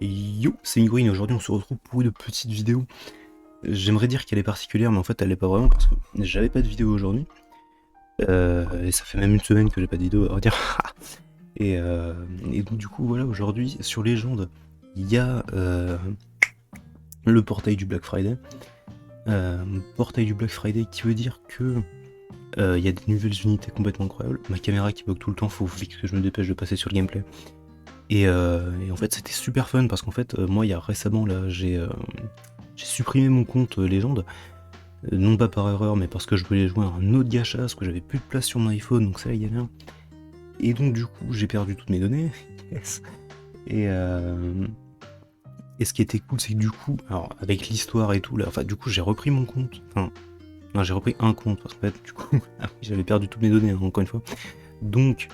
Yo, c'est Migwin et aujourd'hui on se retrouve pour une petite vidéo. J'aimerais dire qu'elle est particulière, mais en fait elle l'est pas vraiment parce que j'avais pas de vidéo aujourd'hui. Et ça fait même une semaine que j'ai pas de vidéo, à vrai dire. et, euh, et donc du coup voilà, aujourd'hui sur Légende, il y a le portail du Black Friday. Portail du Black Friday qui veut dire que il y a des nouvelles unités complètement incroyables. Ma caméra qui bug tout le temps, faut vite que je me dépêche de passer sur le gameplay. Et en fait c'était super fun parce qu'en fait moi il y a récemment là j'ai supprimé mon compte Légende, non pas par erreur mais parce que je voulais jouer à un autre gacha parce que j'avais plus de place sur mon iPhone donc ça il y avait un. Et donc du coup j'ai perdu toutes mes données. Yes. Et, euh, et ce qui était cool c'est que du coup, alors avec l'histoire et tout là, enfin du coup j'ai repris mon compte, enfin non, j'ai repris un compte parce qu'en fait du coup ah oui, j'avais perdu toutes mes données hein, encore une fois. Donc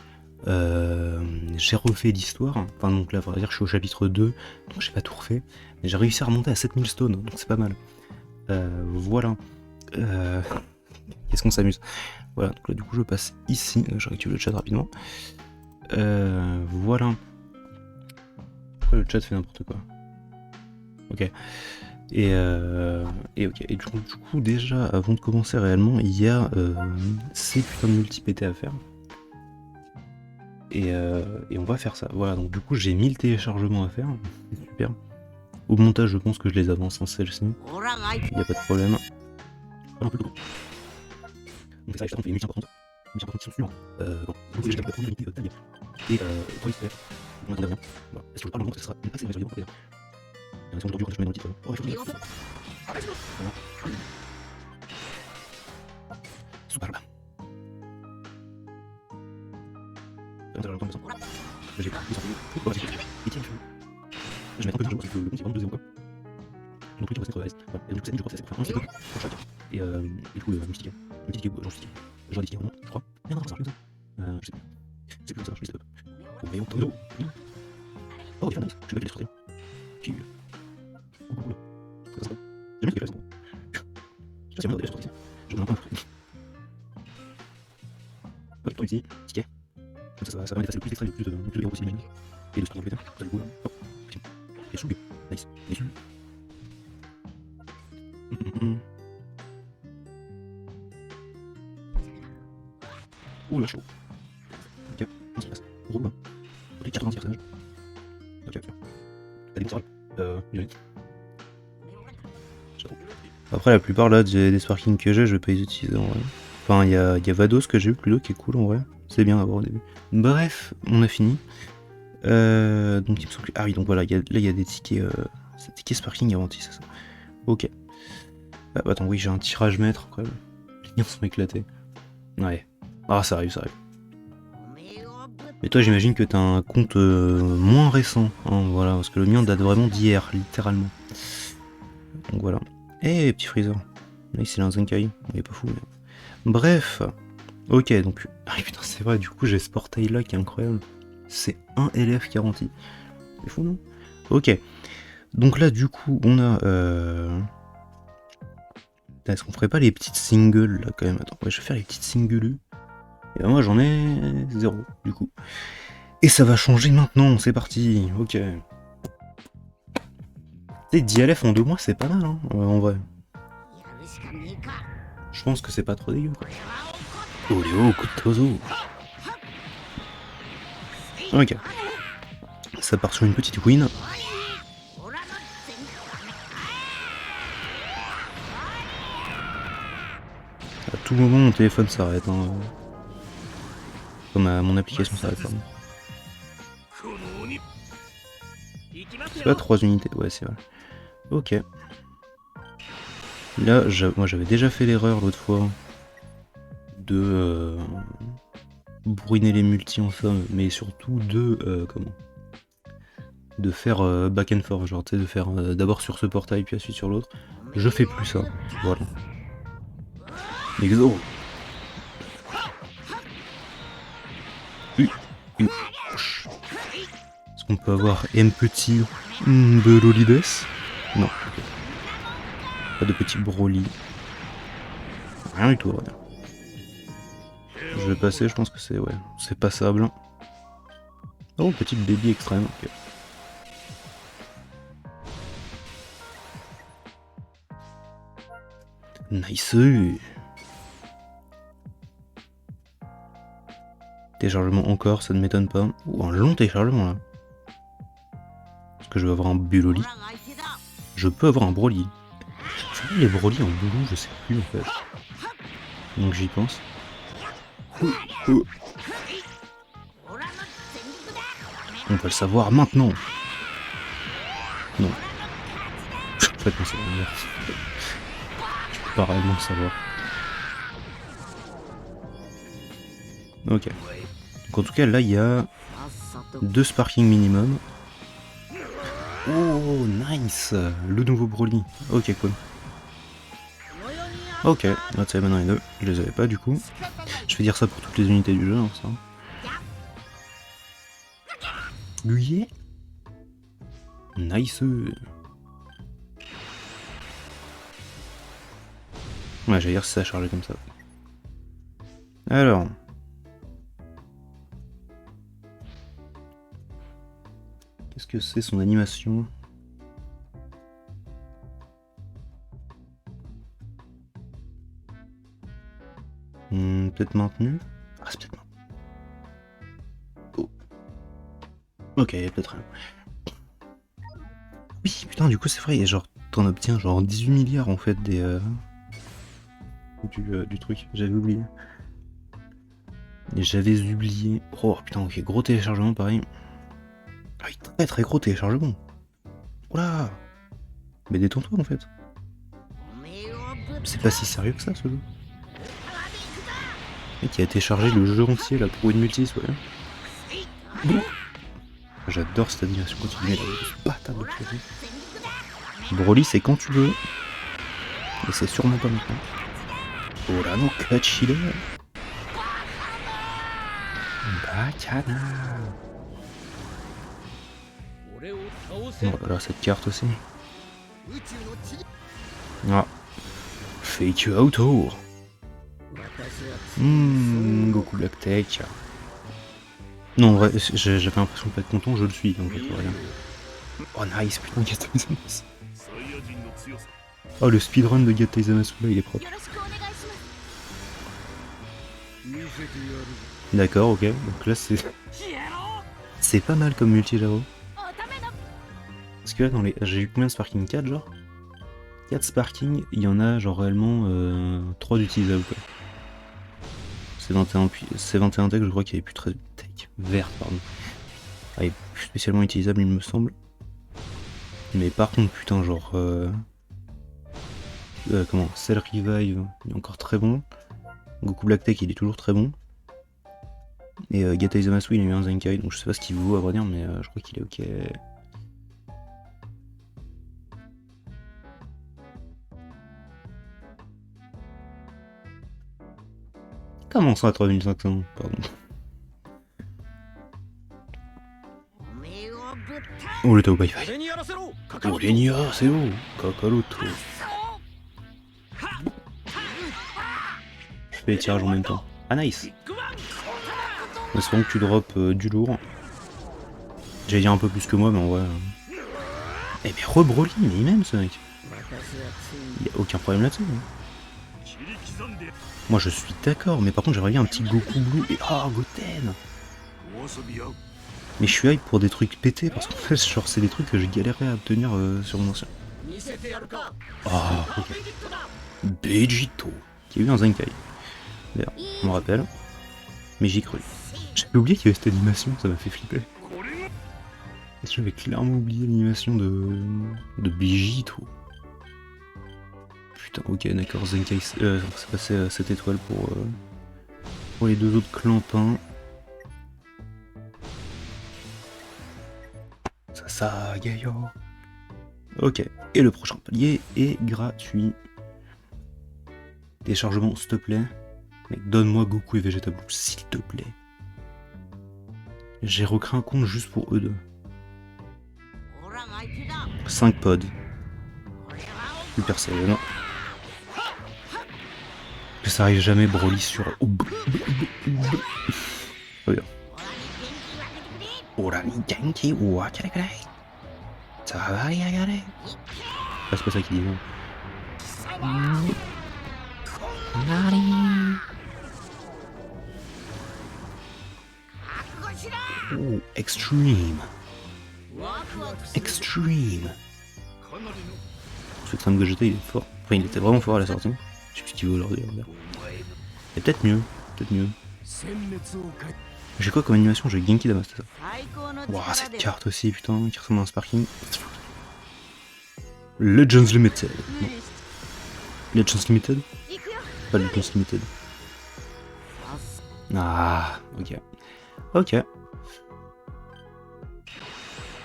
j'ai refait l'histoire, enfin donc là, on va dire que je suis au chapitre 2, donc j'ai pas tout refait, mais j'ai réussi à remonter à 7000 stones, donc c'est pas mal. Voilà. Euh, Qu'est-ce qu'on s'amuse. Voilà, donc là du coup je passe ici, je réactive le chat rapidement. Voilà. Pourquoi le chat fait n'importe quoi? Ok. Ok. Et du coup déjà, avant de commencer réellement, il y a ces putains de multi-PT à faire. Et on va faire ça. Voilà, donc du coup j'ai 1000 téléchargements à faire. Super. Au montage, je pense que je les avance en celle-ci. Il n'y a pas de problème. Un peu trop. Donc ça, on fait les multi importantes. Multi importantes qui sont sûres. Bon, donc j'ai la première unité taille. Et 3 XP. On attend rien. Voilà. Est-ce que je parle longtemps que ce sera assez résolé d'ailleurs. Et aujourd'hui, quand je mets dans le titre. Oh, je suis voilà. Super là. Ça va longtemps que ça. J'ai pas de sortie. Et tiens, je vais mettre un peu de jeu parce que le compte est 22-0 quoi. Donc oui, tu vas être voilà. Et donc cette nuit, je crois que c'est pour faire un CD pour chaque. Et du coup, le petit ticket, j'en suis genre des tickets vraiment, je crois. Mais non, ça marche plus comme ça. Je sais plus. C'est plus comme ça, je sais pas. Oh, mais on t'en oh, il fait nice. Je vais mettre les sorties. Qui. Oh, cool. C'est ça. J'ai mis ce qu'il fait, c'est bon. Je sais pas si on a déjà sorti ça. Je donne un peu. Hop, toi ici, ticket. Comme ça va m'effacer le plus d'extrait, le plus de héros possible, et de ce qui est en fait. Ça du coup, hop. Et sous. Nice. Nice. Ouh là, chaud. Ok, on se passe. Roule bas. Ok, 86 personnages. Ok, ok. T'as des bons j'ai. Après, la plupart là des sparkings que j'ai, je vais pas les utiliser en vrai. Enfin, il y a Vados que j'ai eu plutôt qui est cool en vrai. C'est bien à voir au début. Bref, on a fini. Donc il me semble que. Ah oui, donc voilà, là il y a des tickets. Tickets sparking garantis, c'est ça. Ok. Ah, attends, oui, j'ai un tirage maître quand même. Les liens sont éclatés. Ouais. Ah, ça arrive, ça arrive. Mais toi, j'imagine que t'as un compte moins récent, hein, voilà, parce que le mien date vraiment d'hier, littéralement. Donc voilà. Eh, petit Freezer. Nice, il a un Zenkai. Il est pas fou, mais. Bref. Ok, donc. Ah putain, c'est vrai, du coup, j'ai ce portail là qui est incroyable. C'est un LF garanti. C'est fou, non? Ok. Donc là, du coup, on a. Est-ce qu'on ferait pas les petites singles là quand même? Attends, ouais, je vais faire les petites singles. Et ben moi, j'en ai 0, du coup. Et ça va changer maintenant, c'est parti. Ok. Tu sais, 10 LF en 2 mois, c'est pas mal, hein, en vrai. Je pense que c'est pas trop dégueu, quoi. Oléo, coup de tozo. Ok. Ça part sur une petite win. À tout moment, mon téléphone s'arrête. Hein. Comme mon application s'arrête, pardon. C'est pas 3 unités, ouais, c'est vrai. Ok. Là, moi j'avais déjà fait l'erreur l'autre fois de bourriner les multis en somme, mais surtout de de faire back and forth, genre tu sais, de faire d'abord sur ce portail puis ensuite sur l'autre. Je fais plus ça, voilà. Exo. Est-ce qu'on peut avoir M petit Belolides? Non. Okay. Pas de petit Broly. Rien du tout, rien. Je vais passer, je pense que c'est c'est passable. Oh, petite baby extrême. Okay. Nice. Téléchargement encore, ça ne m'étonne pas. Ou un long téléchargement là. Est-ce que je vais avoir un Buloli? Je peux avoir un Broly. C'est les Broly en boulot, je sais plus en fait. Donc j'y pense. On peut le savoir maintenant. Non. En fait, non, c'est pas bien. Je peux pas réellement le savoir. Ok. Donc en tout cas, là, il y a 2 sparking minimum. Oh, nice. Le nouveau Broly. Ok, cool. Ok, là, tu sais, maintenant les deux. Je les avais pas, du coup. Je vais dire ça pour toutes les unités du jeu, hein, ça. Yeah. Nice. Ouais, j'allais dire si ça a chargé comme ça. Alors. Qu'est-ce que c'est son animation? Peut-être maintenu? Ah, c'est peut-être maintenu. Oh. Ok, peut-être rien. Oui, putain, du coup, c'est vrai, genre, t'en obtiens genre 18 milliards en fait des. Du truc, j'avais oublié. J'avais oublié. Oh putain, ok, gros téléchargement pareil. Ah oui, très très gros téléchargement. Oula. Mais détends-toi en fait. C'est pas si sérieux que ça ce jeu. Le mec qui a téléchargé le jeu entier là pour une multi, ouais. J'adore cette animation quand tu mets la patate de prévu. Broly c'est quand tu veux. Et c'est sûrement pas maintenant. Oh là non, clutch il est. Bacana. Oh là là, cette carte aussi. Ah. Fake auto. Goku Black Tech. Non, en vrai, j'avais l'impression de pas être content, je le suis en fait, rien. Oh nice, putain, Gata Izamasu. Oh, le speedrun de Gata Izamasu là, il est propre. D'accord, ok, donc là c'est. C'est pas mal comme multi, j'avoue. Parce que là, dans les. J'ai eu combien de sparking? 4 genre 4 sparking, il y en a genre réellement 3 d'utilisables quoi. C'est 21 tech, je crois qu'il n'y avait plus très tech. Verte, pardon. Ah, il est plus spécialement utilisable, il me semble. Mais par contre, putain, genre. Comment Cell Revive, il est encore très bon. Goku Black Tech, il est toujours très bon. Et Gata Izamasu, il a eu un Zenkai, donc je sais pas ce qu'il vaut à vrai dire, mais je crois qu'il est ok. Comment ça à 3500? Pardon. Oh le Tao Wi-Fi. Oh Lenia, c'est où Kakaroto. Je fais les tirages en même temps. Ah nice. Espérons que tu drops du lourd. J'allais dire un peu plus que moi, mais en vrai. Eh mais re-Broly, mais il m'aime ce mec. Il y a aucun problème là-dessus. Hein. Moi je suis d'accord, mais par contre j'aimerais bien un petit Goku Blue et Goten. Mais je suis hype pour des trucs pétés parce qu'en fait genre c'est des trucs que je galérais à obtenir sur mon ancien. Ah ok. Vegito, qui a eu un Zenkai. D'ailleurs, on me rappelle. Mais j'y cru. J'avais oublié qu'il y avait cette animation, ça m'a fait flipper. J'avais clairement oublié l'animation de Vegito. Putain, ok, d'accord, Zenkai, c'est passé 7 étoiles pour les deux autres clampins. Ça, Gaio. Ok, et le prochain palier est gratuit. Téléchargement, s'il te plaît. Mec, donne-moi Goku et Vegeta Blue, s'il te plaît. J'ai recréé un compte juste pour eux deux. 5 pods. Super sérieux, non. Que ça arrive jamais Broly sur. Oh bien. Ça va y aller. Ah, c'est pas ça qu'il dit, non. Oh, extreme. Extreme. Ce Extreme Gogeta il est fort. Enfin il était vraiment fort à la sortie. Je sais plus ce qu'il vaut aujourd'hui. Et peut-être mieux. Peut-être mieux. J'ai quoi comme animation? J'ai Genki Dama, c'est ça. Waouh, cette carte aussi, putain, qui ressemble à un Sparking. Legends Limited. Non. Legends Limited? Pas Legends Limited. Ah, ok. Ok.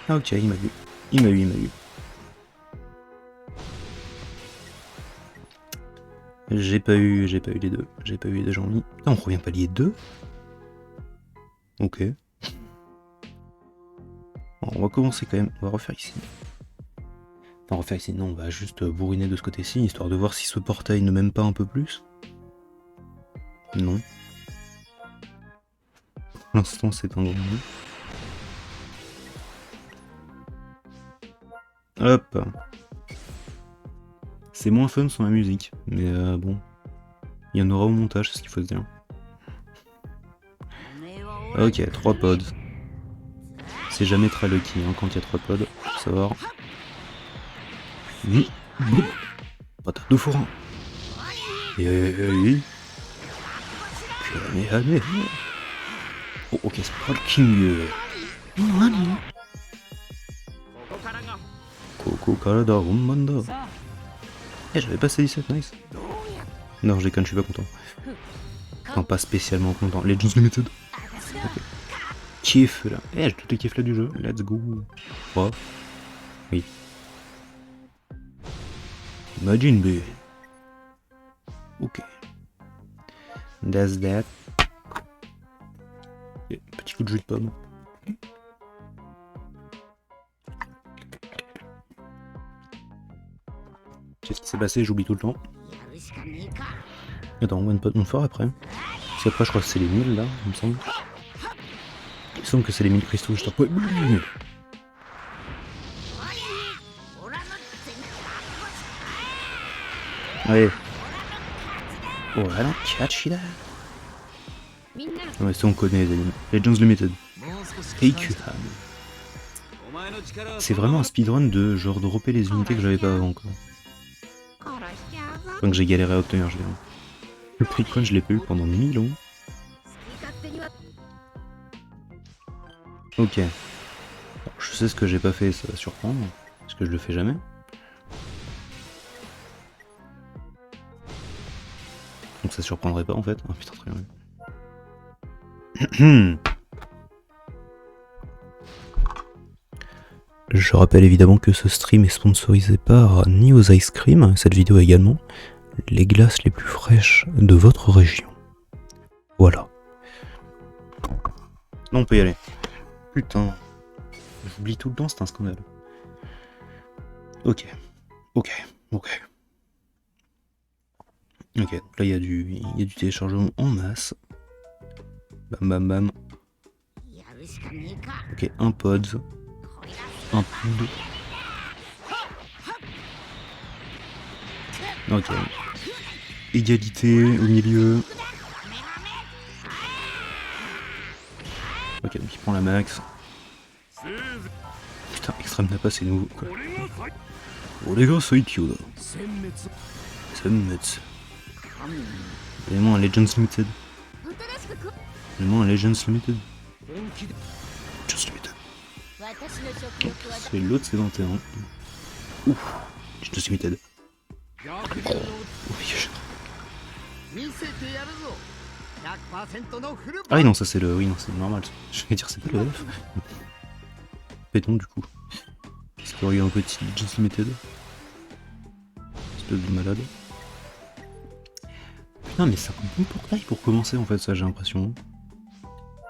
Ok, il m'a vu. Il m'a vu. J'ai pas eu les deux. J'ai pas eu les deux, Jean-Mi. Putain, on revient palier 2? Ok. Bon, on va commencer quand même. On va refaire ici. Enfin, refaire ici, non, on va juste bourriner de ce côté-ci, histoire de voir si ce portail ne m'aime pas un peu plus. Non. Pour l'instant, c'est un gros non. Hop. C'est moins fun sans la musique, mais bon. Il y en aura au montage, c'est ce qu'il faut se dire. Ok, 3 pods. C'est jamais très lucky hein, quand il y a 3 pods, faut savoir. Patate de forain. Oh, ok, Sparking. Coco Karada Rumbanda. Eh, j'avais passé 17, nice. Non, je déconne, je suis pas content. Non, pas spécialement content. Legends Limited. Okay. Kiff là. Eh, j'ai tous les kiffs là du jeu. Let's go. Oh. Oui. Imagine B. Ok. That's that. Okay. Petit coup de jus de pomme. Qu'est-ce qui s'est passé? J'oublie tout le temps. Attends, one pot mon fort après. Parce qu'après, je crois que c'est les 1000 là, il me semble. Il me semble que c'est les 1000 cristaux juste après. Allez. Oh, I don't catch that. Ouais, ça on connaît les animes. Legends Limited. Eikuhan. C'est vraiment un speedrun de genre dropper les unités que j'avais pas avant quoi. Enfin que j'ai galéré à obtenir, je dirais. Le Paycoin je l'ai pas eu pendant 1000 ans. Ok. Alors, je sais ce que j'ai pas fait, ça va surprendre. Parce que je le fais jamais. Donc ça surprendrait pas en fait. Oh putain, très bien. Je rappelle évidemment que ce stream est sponsorisé par News Ice Cream, cette vidéo également. Les glaces les plus fraîches de votre région. Voilà. Là on peut y aller. Putain. J'oublie tout le temps, c'est un scandale. Ok. Ok. Ok. Ok, donc là il y a du téléchargement en masse. Bam bam bam. Ok, un pod. Un pod. Ok. Égalité au milieu. Ok, donc il prend la max. Putain, Extreme Nappa c'est nouveau quoi. Oh les gars, c'est Ikyo là. Senmetsu. Vraiment un Legends Limited. Vraiment un Legends Limited. Legends Limited. C'est l'autre, c'est 21. Ouf, Legends Limited. Ah oui non, ça c'est le... Oui non, c'est normal. Je vais dire c'est pas le F. Péton du coup. Parce qu'il y aurait eu un petit Legends Limited. Espèce de malade. Putain mais c'est un bon portail pour commencer en fait, ça j'ai l'impression.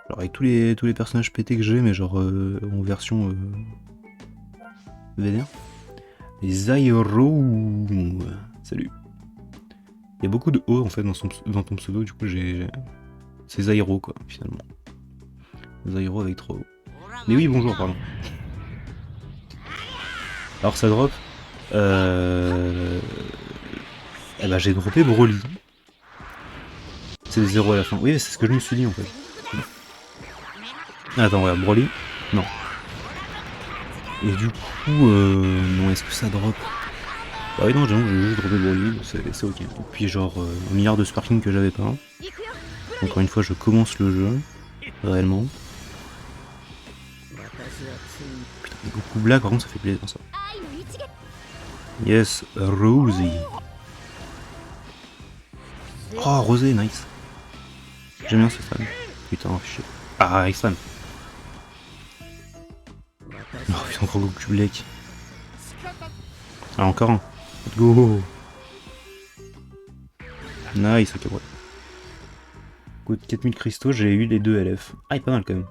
Alors avec tous les personnages pétés que j'ai, mais genre en version vénère. Les Airo. Salut. Il y a beaucoup de O en fait dans ton pseudo, du coup j'ai... C'est Zairo quoi finalement. Zairo avec 3 O. Mais oui bonjour pardon. Alors ça drop. Eh ben j'ai droppé Broly. C'est 0 à la fin. Oui, c'est ce que je me suis dit en fait. Attends, voilà, Broly. Non. Et du coup, non, est-ce que ça drop? Bah oui, non, j'avoue, j'ai juste droppé Broly, c'est ok. Et puis genre, 1 milliard de sparking que j'avais pas. Encore une fois, je commence le jeu, réellement. Putain, mais Goku Black, par contre, ça fait plaisir ça. Yes, Rosie. Oh, Rosé, nice. J'aime bien ce stade. Putain, shit. Ah, extrême. Oh putain, encore Goku Black. Ah, encore un. Let's go. Nice, ok, ouais. Coup de 4000 cristaux, j'ai eu les 2 LF. Ah, il est pas mal quand même.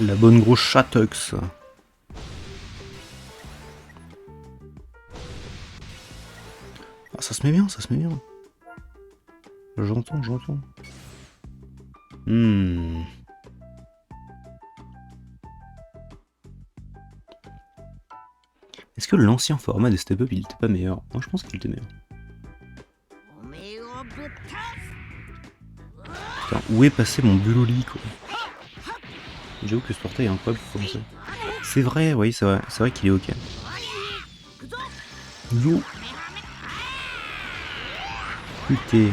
La bonne grosse Chatux. Ah, ça se met bien, ça se met bien. J'entends. Est-ce que l'ancien format des Step Up, il était pas meilleur? Moi, je pense qu'il était meilleur. Putain, où est passé mon Buloli, quoi? J'avoue que ce portail est incroyable pour commencer. C'est vrai, oui, c'est vrai qu'il est ok. Yo. Putain.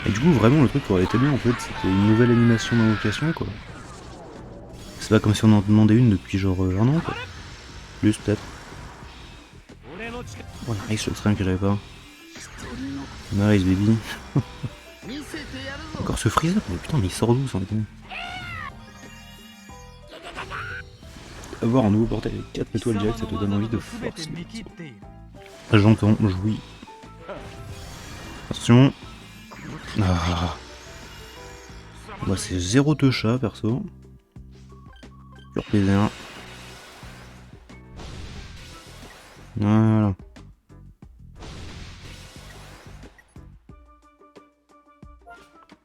Et du coup, vraiment, le truc qui aurait été bien, en fait, c'était une nouvelle animation d'invocation, quoi. C'est pas comme si on en demandait une depuis genre 1 an, quoi. Plus, peut-être. Oh, nice, le train que j'avais pas. Nice, baby. Encore ce Freezer, mais putain, mais il sort d'où, sans déconner? Avoir un nouveau portail avec 4 étoiles directes, ça te donne envie de force. J'entends, oui. Attention. Ah. Moi, c'est 0 Techa, perso. Pur PV1. Voilà.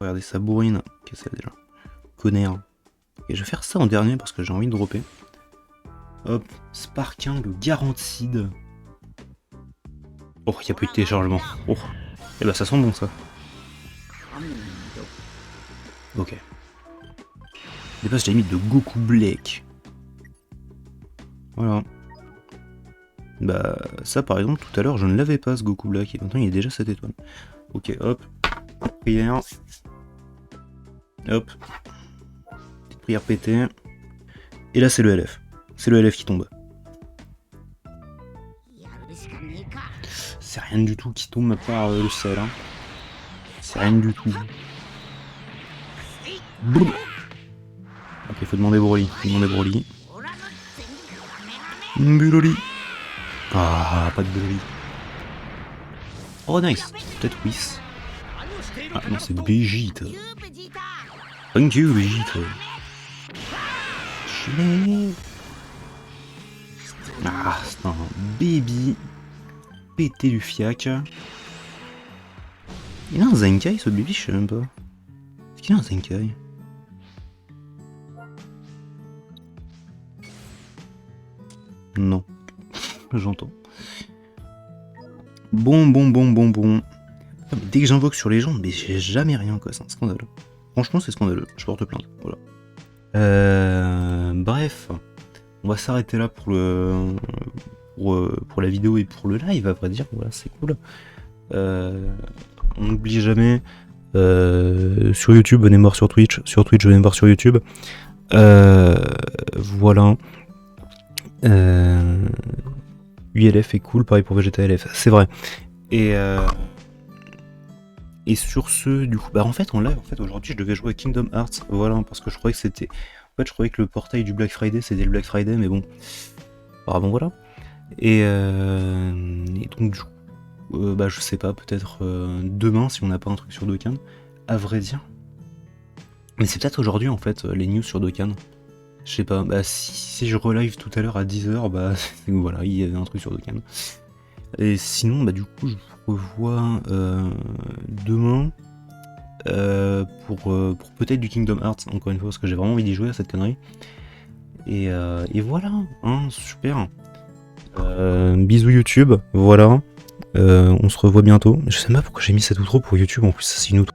Regardez sa bourrine. Qu'est-ce que c'est déjà? Connard. Et je vais faire ça en dernier parce que j'ai envie de dropper. Hop, Sparking Guaranteed. Oh, il n'y a plus de téléchargement. Oh, et bah ça sent bon ça. Ok. Dépasse la limite de Goku Black. Voilà. Bah ça par exemple tout à l'heure je ne l'avais pas ce Goku Black et maintenant il est déjà 7 étoiles. Ok, hop. Prière. Hop. Petite prière pétée. Et là c'est le LF. C'est le LF qui tombe. C'est rien du tout qui tombe à part le sel. Hein. C'est rien du tout. Boum. Ok, faut demander Broly. Buloli. Ah, pas de Buloli. Oh nice. Peut-être Whis. Ah non, c'est Vegeta. Thank you, Vegeta. Ah, c'est un baby. Pété du fiac. Il a un Zenkai ce baby, je sais même pas. Est-ce qu'il a un Zenkai? Non. J'entends. Bon. Ah, mais dès que j'invoque sur les gens, mais j'ai jamais rien quoi, c'est un scandale. Franchement c'est scandaleux, je porte plainte. Voilà. Bref. On va s'arrêter là pour le. Pour la vidéo et pour le live, à vrai dire, voilà, c'est cool. On n'oublie jamais, sur YouTube, venez me voir sur Twitch venez me voir sur YouTube. Voilà. ULF est cool, pareil pour Vegeta LF, c'est vrai. Et sur ce, du coup, bah en fait en live, aujourd'hui je devais jouer à Kingdom Hearts, voilà, parce que je croyais que c'était. En fait, je croyais que le portail du Black Friday c'était le Black Friday, mais bon. Ah bon, voilà. Et donc, du coup, bah je sais pas, peut-être demain si on n'a pas un truc sur Dokkan, à vrai dire. Mais c'est peut-être aujourd'hui en fait, les news sur Dokkan. Je sais pas, bah si je relive tout à l'heure à 10h, bah voilà, il y avait un truc sur Dokkan. Et sinon, bah du coup, je vous revois demain pour peut-être du Kingdom Hearts, encore une fois, parce que j'ai vraiment envie d'y jouer à cette connerie. Et voilà, hein, super. Bisous YouTube, voilà. On se revoit bientôt. Je sais même pas pourquoi j'ai mis cette outro pour YouTube, en plus ça c'est une outro.